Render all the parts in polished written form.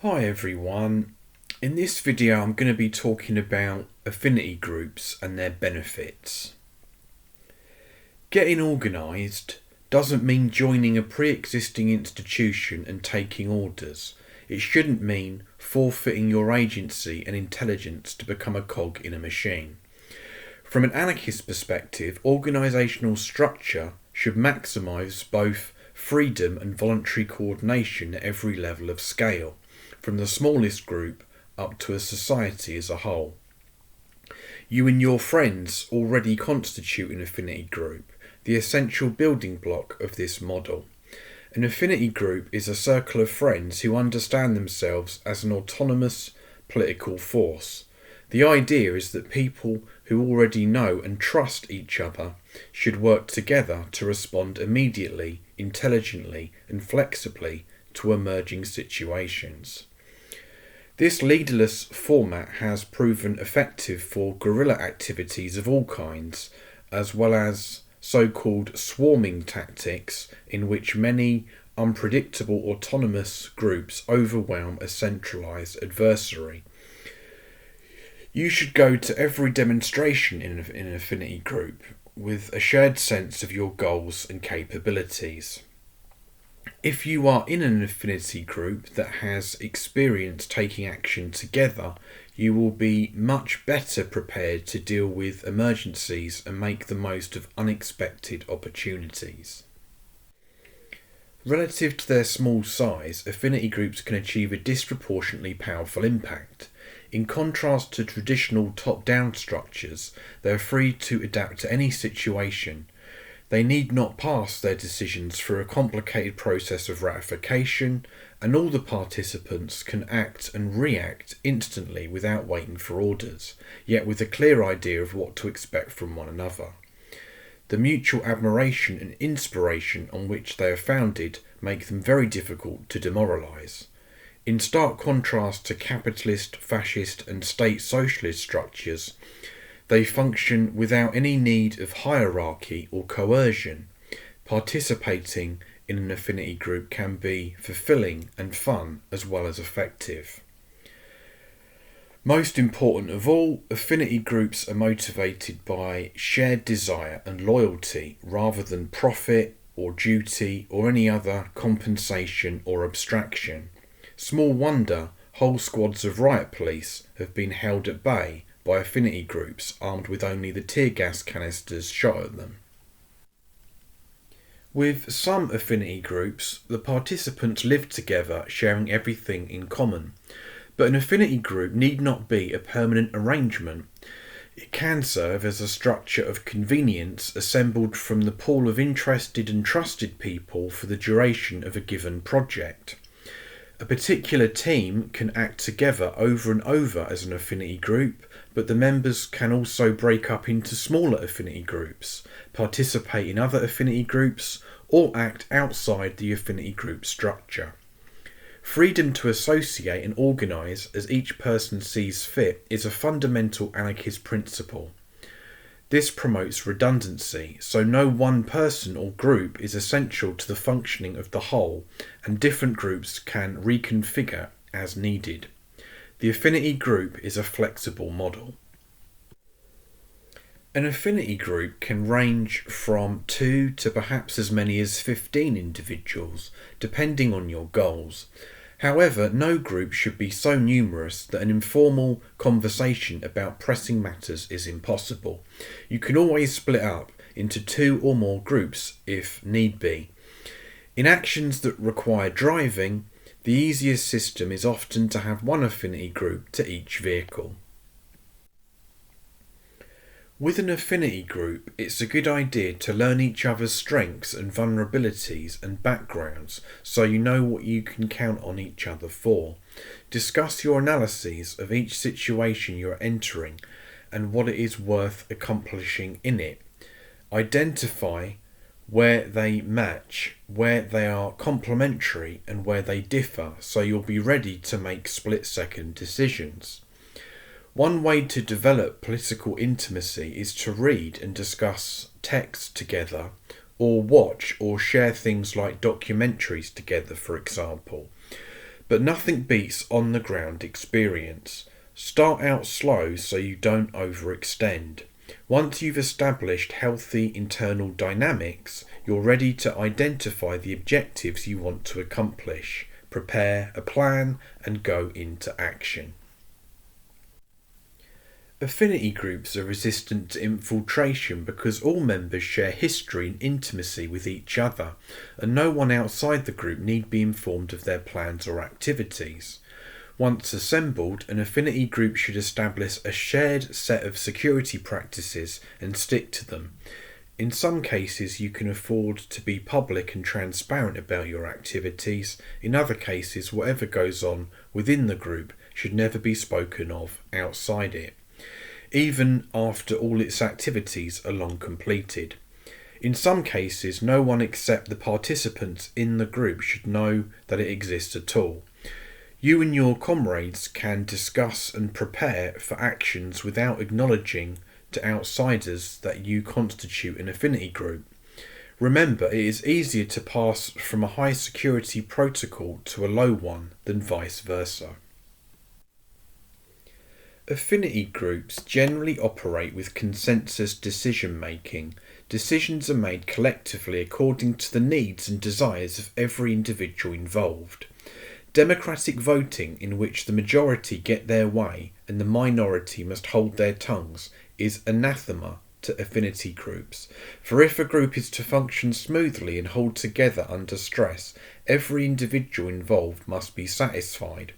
Hi everyone. In this video I'm going to be talking about affinity groups and their benefits. Getting organised doesn't mean joining a pre-existing institution and taking orders. It shouldn't mean forfeiting your agency and intelligence to become a cog in a machine. From an anarchist perspective, organisational structure should maximise both freedom and voluntary coordination at every level of scale, from the smallest group up to a society as a whole. You and your friends already constitute an affinity group, the essential building block of this model. An affinity group is a circle of friends who understand themselves as an autonomous political force. The idea is that people who already know and trust each other should work together to respond immediately, intelligently, and flexibly to emerging situations. This leaderless format has proven effective for guerrilla activities of all kinds, as well as so-called swarming tactics in which many unpredictable autonomous groups overwhelm a centralised adversary. You should go to every demonstration in an affinity group with a shared sense of your goals and capabilities. If you are in an affinity group that has experience taking action together, you will be much better prepared to deal with emergencies and make the most of unexpected opportunities. Relative to their small size, affinity groups can achieve a disproportionately powerful impact. In contrast to traditional top-down structures, they are free to adapt to any situation. They need not pass their decisions through a complicated process of ratification, and all the participants can act and react instantly without waiting for orders, yet with a clear idea of what to expect from one another. The mutual admiration and inspiration on which they are founded make them very difficult to demoralise. In stark contrast to capitalist, fascist and state socialist structures, they function without any need of hierarchy or coercion. Participating in an affinity group can be fulfilling and fun as well as effective. Most important of all, affinity groups are motivated by shared desire and loyalty rather than profit or duty or any other compensation or abstraction. Small wonder whole squads of riot police have been held at bay by affinity groups armed with only the tear gas canisters shot at them. With some affinity groups, the participants live together sharing everything in common. But an affinity group need not be a permanent arrangement. It can serve as a structure of convenience assembled from the pool of interested and trusted people for the duration of a given project. A particular team can act together over and over as an affinity group, but the members can also break up into smaller affinity groups, participate in other affinity groups, or act outside the affinity group structure. Freedom to associate and organise as each person sees fit is a fundamental anarchist principle. This promotes redundancy, so no one person or group is essential to the functioning of the whole, and different groups can reconfigure as needed. The affinity group is a flexible model. An affinity group can range from 2 to perhaps as many as 15 individuals, depending on your goals. However, no group should be so numerous that an informal conversation about pressing matters is impossible. You can always split up into 2 or more groups if need be. In actions that require driving, the easiest system is often to have one affinity group to each vehicle. With an affinity group, it's a good idea to learn each other's strengths and vulnerabilities and backgrounds so you know what you can count on each other for. Discuss your analyses of each situation you are entering and what it is worth accomplishing in it. Identify where they match, where they are complementary and where they differ, so you'll be ready to make split-second decisions. One way to develop political intimacy is to read and discuss text together, or watch or share things like documentaries together, for example. But nothing beats on the ground experience. Start out slow so you don't overextend. Once you've established healthy internal dynamics, you're ready to identify the objectives you want to accomplish, prepare a plan, and go into action. Affinity groups are resistant to infiltration because all members share history and intimacy with each other, and no one outside the group need be informed of their plans or activities. Once assembled, an affinity group should establish a shared set of security practices and stick to them. In some cases, you can afford to be public and transparent about your activities. In other cases, whatever goes on within the group should never be spoken of outside it, even after all its activities are long completed. In some cases, no one except the participants in the group should know that it exists at all. You and your comrades can discuss and prepare for actions without acknowledging to outsiders that you constitute an affinity group. Remember, it is easier to pass from a high security protocol to a low one than vice versa. Affinity groups generally operate with consensus decision making. Decisions are made collectively according to the needs and desires of every individual involved. Democratic voting, in which the majority get their way and the minority must hold their tongues, is anathema to affinity groups. For if a group is to function smoothly and hold together under stress, every individual involved must be satisfied.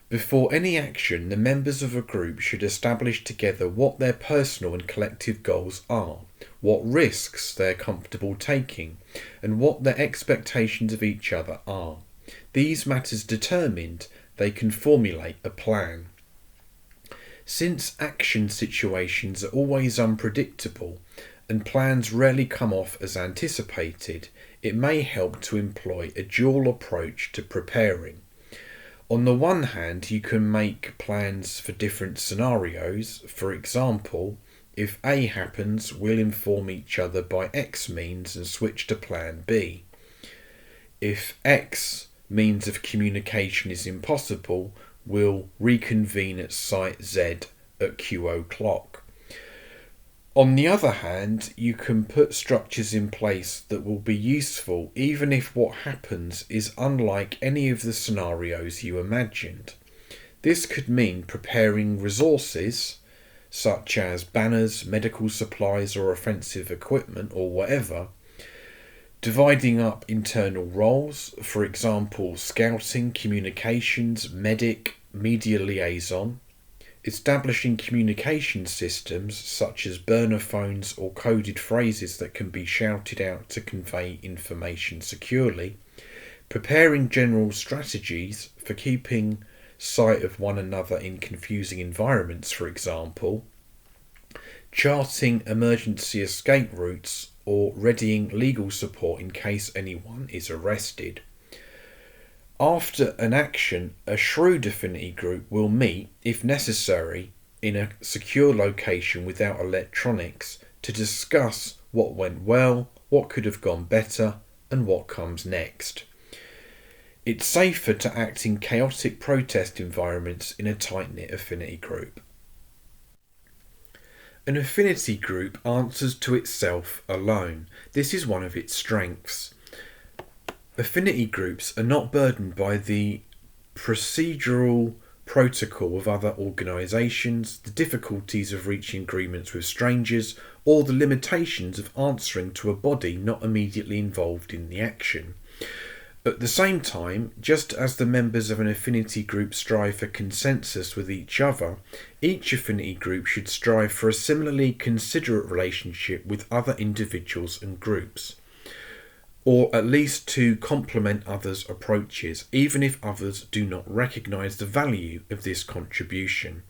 Before any action, the members of a group should establish together what their personal and collective goals are, what risks they are comfortable taking, and what their expectations of each other are. These matters determined, they can formulate a plan. Since action situations are always unpredictable and plans rarely come off as anticipated, it may help to employ a dual approach to preparing. On the one hand, you can make plans for different scenarios. For example, if A happens, we'll inform each other by X means and switch to plan B. If X means of communication is impossible, we'll reconvene at site Z at Q o'clock. On the other hand, you can put structures in place that will be useful even if what happens is unlike any of the scenarios you imagined. This could mean preparing resources, such as banners, medical supplies or offensive equipment or whatever, dividing up internal roles, for example, scouting, communications, medic, media liaison, establishing communication systems such as burner phones or coded phrases that can be shouted out to convey information securely, preparing general strategies for keeping sight of one another in confusing environments, for example, charting emergency escape routes or readying legal support in case anyone is arrested. After an action, a shrewd affinity group will meet, if necessary, in a secure location without electronics to discuss what went well, what could have gone better, and what comes next. It's safer to act in chaotic protest environments in a tight-knit affinity group. An affinity group answers to itself alone. This is one of its strengths. Affinity groups are not burdened by the procedural protocol of other organisations, the difficulties of reaching agreements with strangers, or the limitations of answering to a body not immediately involved in the action. At the same time, just as the members of an affinity group strive for consensus with each other, each affinity group should strive for a similarly considerate relationship with other individuals and groups, or at least to complement others' approaches, even if others do not recognise the value of this contribution.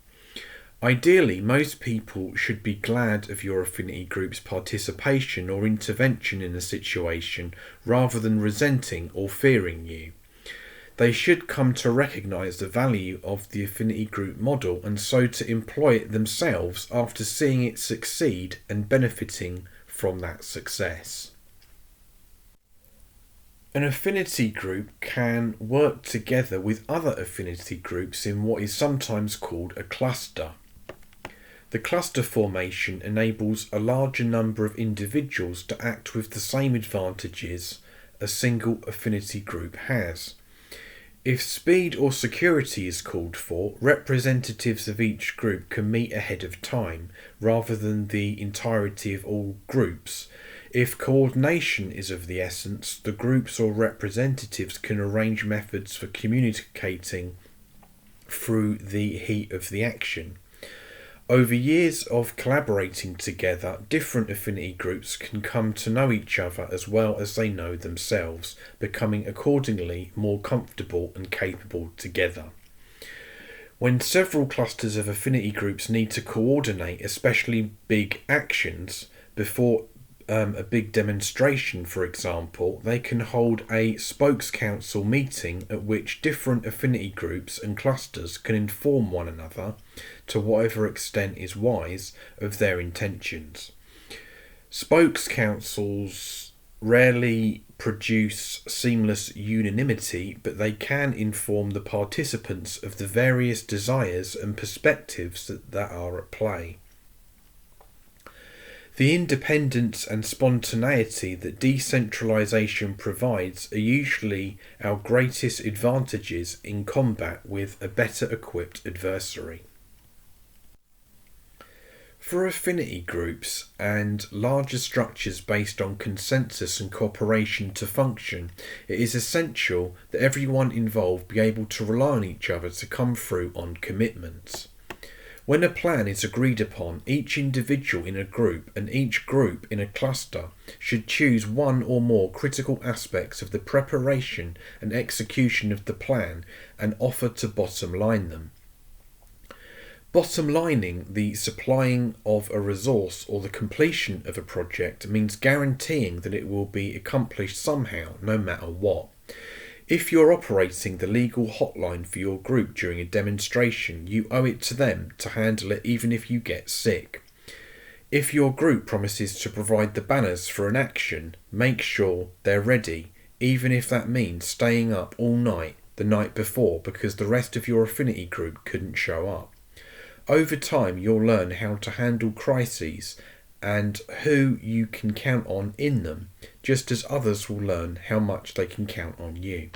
Ideally, most people should be glad of your affinity group's participation or intervention in a situation rather than resenting or fearing you. They should come to recognise the value of the affinity group model and so to employ it themselves after seeing it succeed and benefiting from that success. An affinity group can work together with other affinity groups in what is sometimes called a cluster. The cluster formation enables a larger number of individuals to act with the same advantages a single affinity group has. If speed or security is called for, representatives of each group can meet ahead of time, rather than the entirety of all groups. If coordination is of the essence, the groups or representatives can arrange methods for communicating through the heat of the action. Over years of collaborating together, different affinity groups can come to know each other as well as they know themselves, becoming accordingly more comfortable and capable together. When several clusters of affinity groups need to coordinate especially big actions, before a big demonstration, for example, they can hold a spokes council meeting at which different affinity groups and clusters can inform one another, to whatever extent is wise, of their intentions. Spokes councils rarely produce seamless unanimity, but they can inform the participants of the various desires and perspectives that are at play. The independence and spontaneity that decentralisation provides are usually our greatest advantages in combat with a better equipped adversary. For affinity groups and larger structures based on consensus and cooperation to function, it is essential that everyone involved be able to rely on each other to come through on commitments. When a plan is agreed upon, each individual in a group and each group in a cluster should choose one or more critical aspects of the preparation and execution of the plan and offer to bottom line them. Bottom lining the supplying of a resource or the completion of a project means guaranteeing that it will be accomplished somehow, no matter what. If you're operating the legal hotline for your group during a demonstration, you owe it to them to handle it even if you get sick. If your group promises to provide the banners for an action, make sure they're ready, even if that means staying up all night the night before because the rest of your affinity group couldn't show up. Over time, you'll learn how to handle crises and who you can count on in them, just as others will learn how much they can count on you.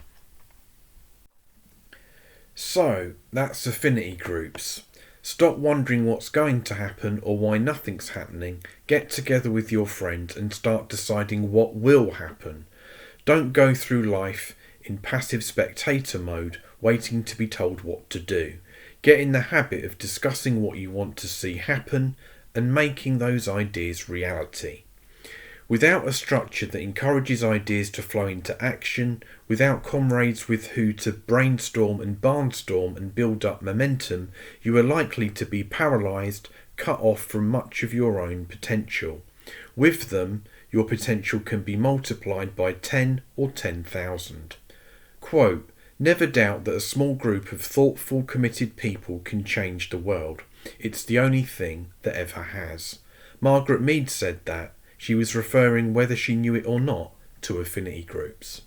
So, that's affinity groups. Stop wondering what's going to happen or why nothing's happening. Get together with your friends and start deciding what will happen. Don't go through life in passive spectator mode, waiting to be told what to do. Get in the habit of discussing what you want to see happen and making those ideas reality. Without a structure that encourages ideas to flow into action, without comrades with who to brainstorm and barnstorm and build up momentum, you are likely to be paralysed, cut off from much of your own potential. With them, your potential can be multiplied by 10 or 10,000. Quote, "Never doubt that a small group of thoughtful, committed people can change the world. It's the only thing that ever has." Margaret Mead said that. She was referring, whether she knew it or not, to affinity groups.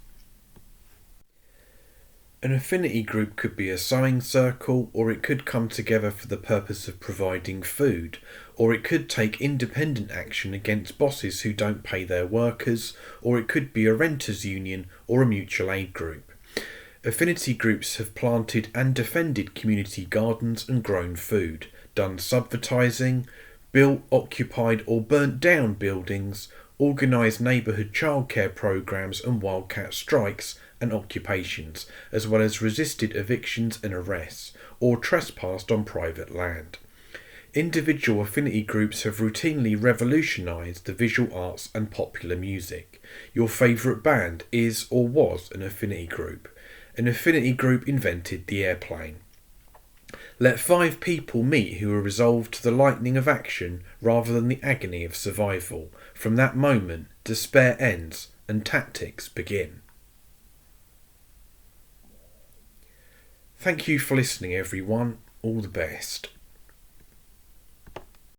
An affinity group could be a sewing circle, or it could come together for the purpose of providing food, or it could take independent action against bosses who don't pay their workers, or it could be a renters' union or a mutual aid group. Affinity groups have planted and defended community gardens and grown food, done subvertising, built, occupied or burnt down buildings, organised neighbourhood childcare programmes and wildcat strikes and occupations, as well as resisted evictions and arrests, or trespassed on private land. Individual affinity groups have routinely revolutionised the visual arts and popular music. Your favourite band is or was an affinity group. An affinity group invented the airplane. Let 5 people meet who are resolved to the lightning of action rather than the agony of survival. From that moment, despair ends and tactics begin. Thank you for listening, everyone. All the best.